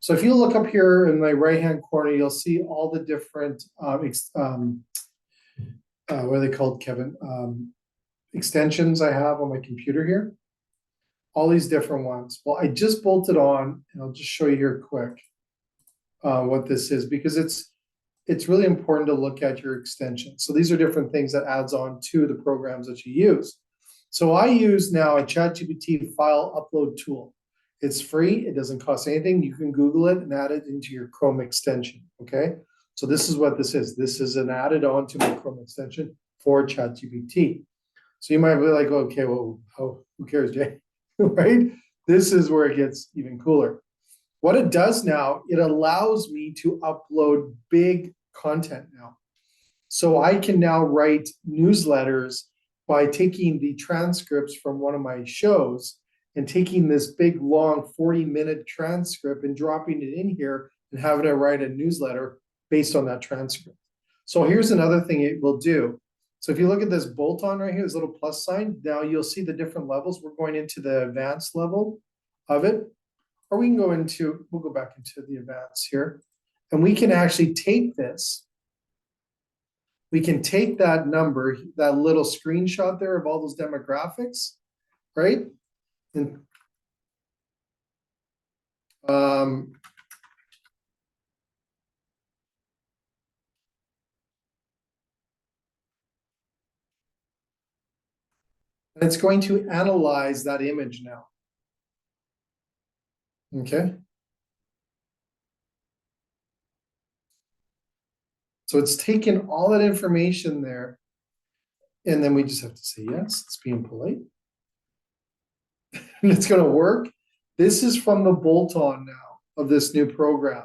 So if you look up here in my right-hand corner, you'll see all the different, what are they called, Kevin? Extensions I have on my computer here. All these different ones. Well, I just bolted on, and I'll just show you here quick what this is, because it's really important to look at your extensions. So these are different things that adds on to the programs that you use. So I use now a ChatGPT file upload tool. It's free. It doesn't cost anything. You can Google it and add it into your Chrome extension. Okay. So this is what this is. This is an added on to my Chrome extension for ChatGPT. So you might be like, okay, well, who cares, Jay? Right? This is where it gets even cooler. What it does now, it allows me to upload big content now. So I can now write newsletters by taking the transcripts from one of my shows and taking this big, long 40-minute transcript and dropping it in here and having it write a newsletter based on that transcript. So here's another thing it will do. So if you look at this bolt-on right here, this little plus sign, now you'll see the different levels. We're going into the advanced level of it. Or we can go into, we'll go back into the advanced here. And we can actually take this. We can take that number, that little screenshot there of all those demographics, right? And it's going to analyze that image now. Okay. So it's taken all that information there. And then we just have to say, yes, it's being polite. And it's going to work. This is from the bolt-on now of this new program.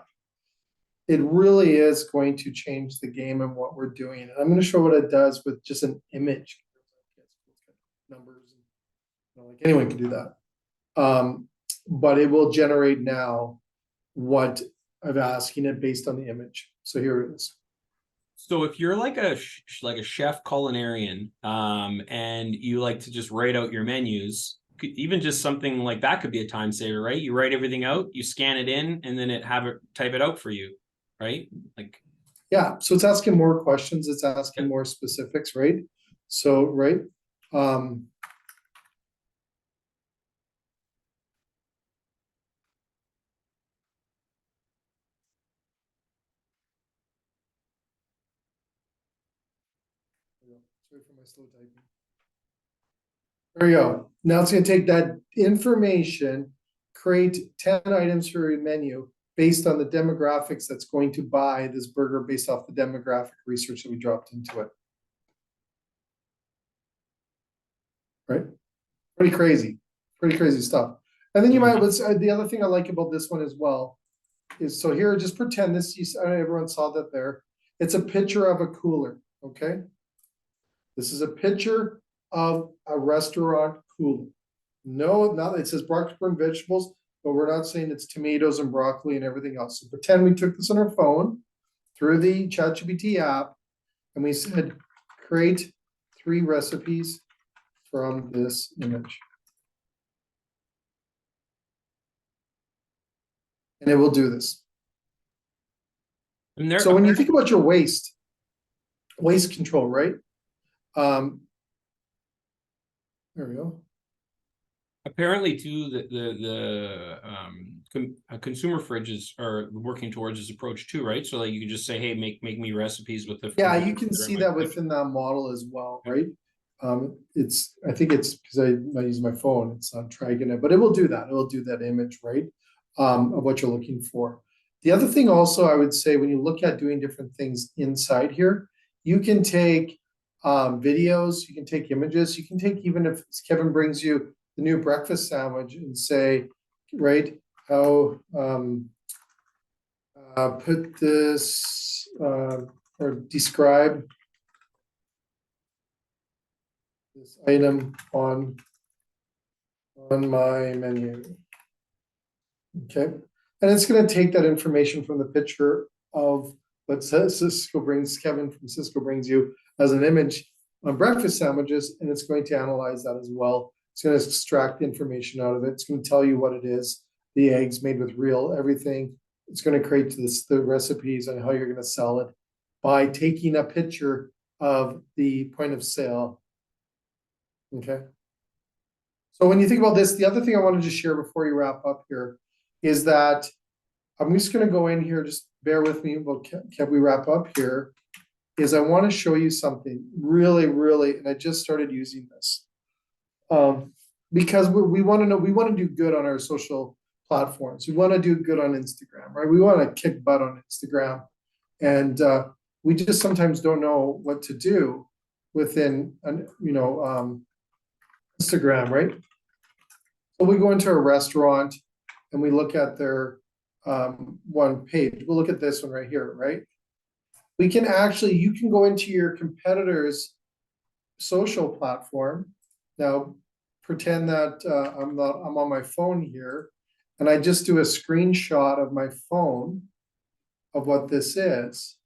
It really is going to change the game and what we're doing. And I'm going to show what it does with just an image. Numbers, like anyone can do that. But it will generate now what of asking it based on the image. So here it is.
So if you're like a chef culinarian, and you like to just write out your menus, even just something like that could be a time saver, right? You write everything out, you scan it in, and then type it out for you, right? Like,
yeah, so it's asking more questions, it's asking more specifics, right? So, right. Sorry for my slow typing. There we go. Now it's going to take that information, create 10 items for your menu based on the demographics that's going to buy this burger based off the demographic research that we dropped into it. Right? Pretty crazy stuff. And then you might, the other thing I like about this one as well is, so here, just pretend this, everyone saw that there. It's a picture of a cooler, okay? This is a picture of a restaurant cooler. No, not, it says Brockburn vegetables, but we're not saying it's tomatoes and broccoli and everything else. So pretend we took this on our phone through the ChatGPT app, and we said, create 3 recipes from this image. And it will do this. So when you think about your waste control, right? There we go.
Apparently, too, consumer fridges are working towards this approach too, right? So like you can just say, hey, make me recipes with the.
Yeah, you can see that within that model as well, right? I think it's because I'm not using my phone, it's not tracking it, but it will do that. It will do that image, right? Of what you're looking for. The other thing also, I would say, when you look at doing different things inside here, you can take videos, you can take images, you can take, even if Kevin brings you the new breakfast sandwich and say, right, how put this or describe this item on my menu. Okay, and it's going to take that information from the picture of what Sysco brings, Kevin from Sysco brings you as an image on breakfast sandwiches, and it's going to analyze that as well. It's going to extract the information out of it. It's going to tell you what it is, the eggs made with real everything. It's going to create the recipes and how you're going to sell it by taking a picture of the point of sale. Okay. So when you think about this, the other thing I wanted to share before you wrap up here is that I'm just going to go in here, just bear with me, can we wrap up here, is I want to show you something really, and I just started using this. Because we want to know, we want to do good on our social platforms. We want to do good on Instagram, right? We want to kick butt on Instagram. And we just sometimes don't know what to do within, Instagram, right? So we go into a restaurant and we look at their one page. We'll look at this one right here, right? We can actually, you can go into your competitor's social platform. Now, pretend that I'm on my phone here, and I just do a screenshot of my phone of what this is.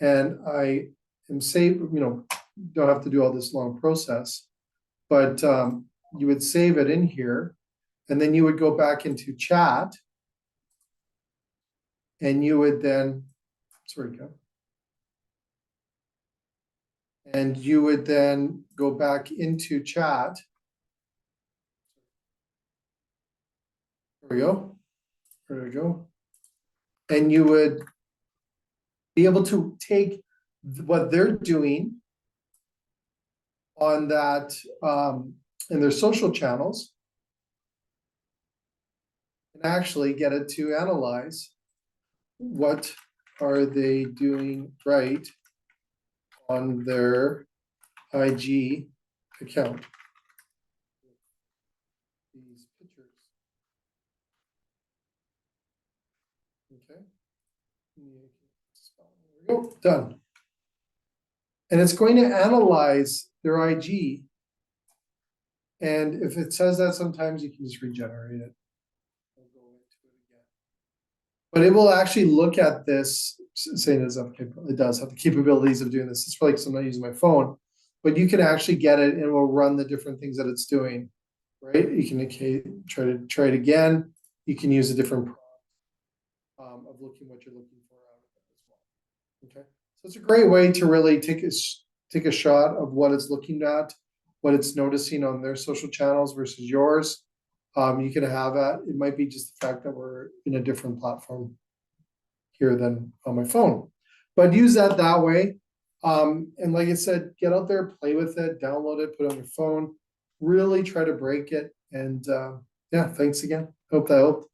And I am don't have to do all this long process, but you would save it in here, and then you would go back into chat, and you would then, sorry, Kev. And you would then go back into chat. There we go. There we go. And you would be able to take what they're doing on that in their social channels and actually get it to analyze what are they doing right on their IG account. These pictures. Okay. There we go. Done. And it's going to analyze their IG. And if it says that, sometimes you can just regenerate it. But it will actually look at this, saying it does have the capabilities of doing this. It's probably because I'm not using my phone, but you can actually get it and it will run the different things that it's doing, right? You can try it again. You can use a different of looking what you're looking for out of it as well. Okay, so it's a great way to really take a shot of what it's looking at, what it's noticing on their social channels versus yours. You can have that. It might be just the fact that we're in a different platform here than on my phone, but use that way. And like I said, get out there, play with it, download it, put it on your phone, really try to break it. And yeah, thanks again. Hope that helped.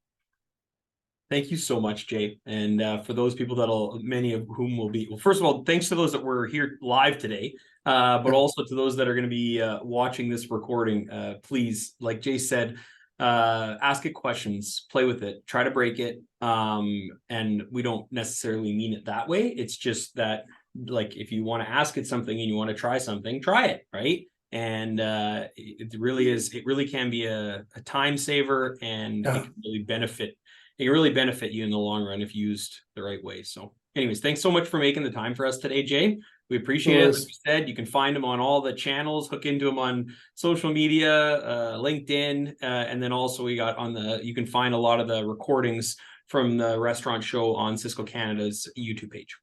Thank you so much, Jay. And for those people many of whom will be, well, first of all, thanks to those that were here live today, but also to those that are going to be watching this recording. Please, like Jay said, ask it questions, play with it, try to break it. And we don't necessarily mean it that way. It's just that, like, if you want to ask it something and you want to try something, try it, right? And it really can be a time saver, and it can really benefit. It can really benefit you in the long run if used the right way. So anyways, thanks so much for making the time for us today, Jay. We appreciate it. Like you said, you can find them on all the channels, hook into them on social media, LinkedIn, and then also you can find a lot of the recordings from the restaurant show on Sysco Canada's YouTube page.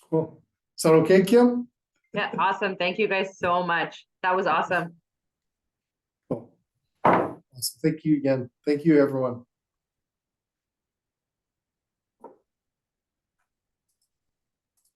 Cool. Is that okay, Kim?
Yeah, awesome. Thank you guys so much. That was awesome.
Cool. Awesome. Thank you again. Thank you, everyone.